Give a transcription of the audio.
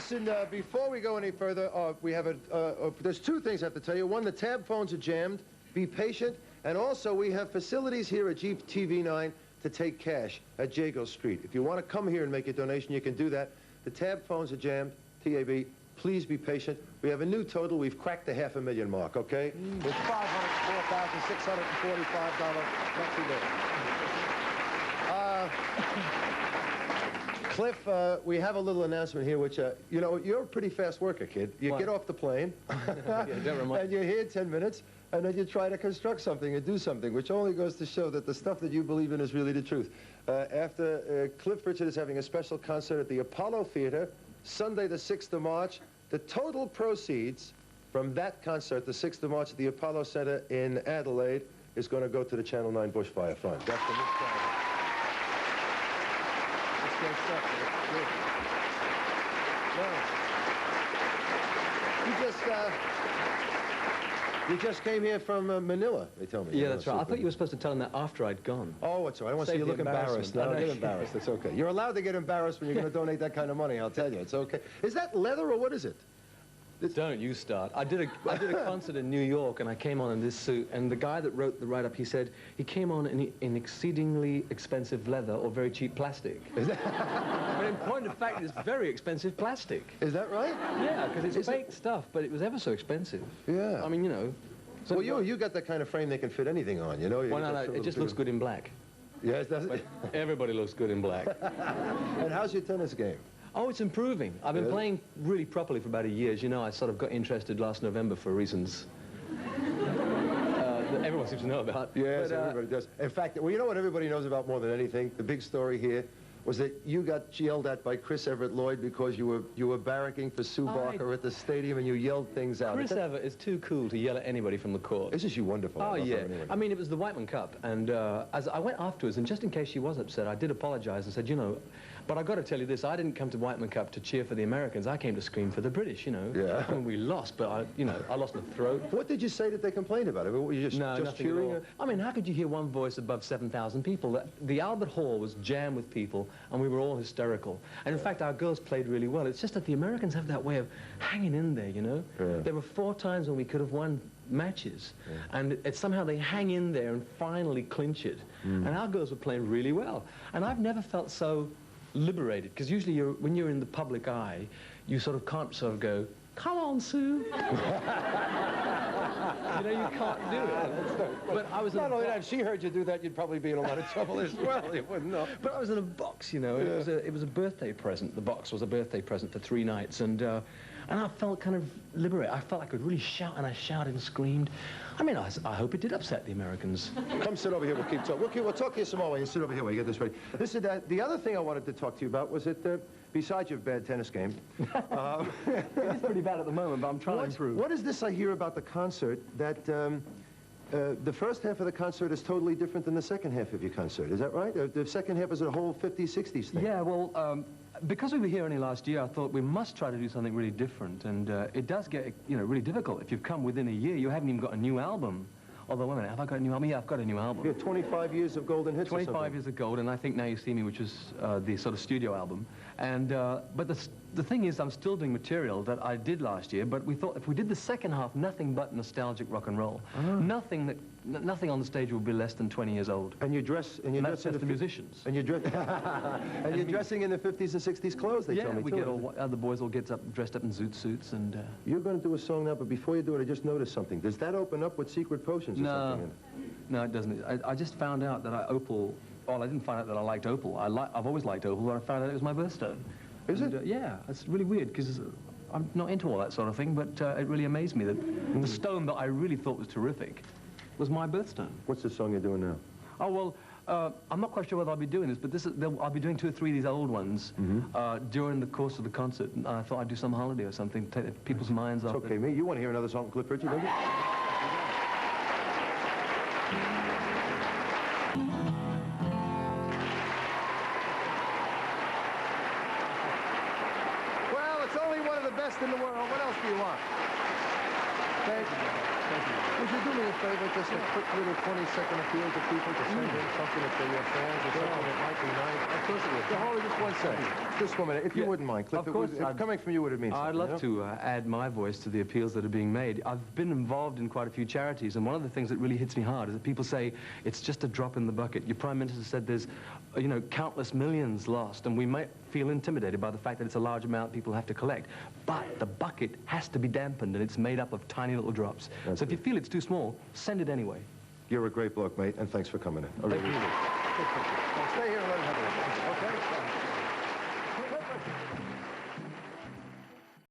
Listen, before we go any further, we have there's two things I have to tell you. One, the tab phones are jammed. Be patient. And also, we have facilities here at GTV9 to take cash at Jago Street. If you want to come here and make a donation, you can do that. The tab phones are jammed. TAB, please be patient. We have a new total. We've cracked the $500,000 mark, okay? It's $504,645. Not too bad. Cliff, we have a little announcement here, which, you know, you're a pretty fast worker, kid. You get off the plane, and you're here 10 minutes, and then you try to construct something and do something, which only goes to show that the stuff that you believe in is really the truth. After Cliff Richard is having a special concert at the Apollo Theater, Sunday the 6th of March. The total proceeds from that concert, the 6th of March at the Apollo Center in Adelaide, is going to go to the Channel 9 Bushfire Fund. That's the next time. That's great stuff, man. You just came here from Manila, they tell me. Yeah, that's right. I thought you were supposed to tell them that after I'd gone. Oh, it's all right. I want to see you look embarrassed. No, get embarrassed. It's okay. You're allowed to get embarrassed when you're going to donate that kind of money, I'll tell you. It's okay. Is that leather or what is it? Don't you start. I did a concert in New York, and I came on in this suit, and the guy that wrote the write-up, he said he came on in exceedingly expensive leather or very cheap plastic. Is that? But in point of fact, it's very expensive plastic. Is that right? Yeah, because it's fake stuff, but it was ever so expensive. Yeah. I mean, you know. So well, you got that kind of frame they can fit anything on, you know? Well, no, it just looks good in black. Yes, does it? Everybody looks good in black. And how's your tennis game? Oh, it's improving. I've been playing really properly for about a year. As you know, I sort of got interested last November for reasons that everyone seems to know about. Yes, everybody does. In fact, well, you know what everybody knows about more than anything? The big story here was that you got yelled at by Chris Everett Lloyd because you were barracking for Sue Barker at the stadium and you yelled things out. Chris Everett is too cool to yell at anybody from the court. Isn't she wonderful? Oh, yeah. I mean, it was the Whiteman Cup, and as I went afterwards, and just in case she was upset, I did apologize and said, you know, but I got to tell you this, I didn't come to Whiteman Cup to cheer for the Americans. I came to scream for the British, you know. Yeah. I mean, we lost, but I lost my throat. What did you say that they complained about? Were you just cheering? At all. I mean, how could you hear one voice above 7,000 people? The Albert Hall was jammed with people, and we were all hysterical. And in fact, our girls played really well. It's just that the Americans have that way of hanging in there, you know. Yeah. There were 4 times when we could have won matches, and somehow they hang in there and finally clinch it. And our girls were playing really well. And I've never felt so liberated, because usually when you're in the public eye, you sort of can't sort of go, come on, Sue. You know, you can't do it. But I was not only that, if she heard you do that, you'd probably be in a lot of trouble as well. You wouldn't know. But I was in a box, you know. Yeah. It was a birthday present. The box was a birthday present for 3 nights, and I felt kind of liberated. I felt I could really shout, and I shouted and screamed. I mean, I hope it did upset the Americans. Come sit over here. We'll keep talking. We'll talk to you some more when you sit over here while you get this ready. Listen, the other thing I wanted to talk to you about was that, besides your bad tennis game, it is pretty bad at the moment, but I'm trying to improve. What is this I hear about the concert that the first half of the concert is totally different than the second half of your concert? Is that right? The second half is a whole 50s, 60s thing. Yeah, well, because we were here only last year, I thought we must try to do something really different, and it does get, you know, really difficult. If you've come within a year, you haven't even got a new album. Although, wait a minute, have I got a new album? Yeah, I've got a new album. Yeah, 25 years of golden hits. 25 years of gold, and I think Now You See Me, which was the sort of studio album. And but the thing is, I'm still doing material that I did last year. But we thought if we did the second half, nothing but nostalgic rock and roll. Nothing on the stage will be less than 20 years old. And you dress, and that's just the musicians. And you dress, and you're dressing in the 50s and 60s clothes. They tell me. Yeah, we get all the boys all get dressed up in zoot suits, and. You're going to do a song now, but before you do it, I just noticed something. Does that open up with Secret Potions or something in it? No, it doesn't. I just found out that Opal. Well, I didn't find out that I liked Opal. I've always liked Opal, but I found out it was my birthstone. Is it? Yeah, it's really weird, because I'm not into all that sort of thing, but it really amazed me that the stone that I really thought was terrific was my birthstone. What's the song you're doing now? Oh, well, I'm not quite sure whether I'll be doing this, but I'll be doing 2 or 3 of these old ones during the course of the concert. And I thought I'd do some holiday or something, take people's minds off. It's okay, mate. You want to hear another song from Cliff Richard, don't you? Well, it's only one of the best in the world. What else do you want? Thank you. Would you do me a favor, just a quick little 20-second appeal to people to send in something if they're your fans or something that might be nice? Of course it would. So hold it just 1 second. Just 1 minute, if you wouldn't mind, Cliff. Of course. If coming from you would have mean something. I'd love to add my voice to the appeals that are being made. I've been involved in quite a few charities, and one of the things that really hits me hard is that people say it's just a drop in the bucket. Your Prime Minister said there's, you know, countless millions lost, and we might feel intimidated by the fact that it's a large amount people have to collect. But the bucket has to be dampened, and it's made up of tiny little drops. So if you feel it's too small, send it anyway. You're a great bloke, mate, and thanks for coming in. Thank you.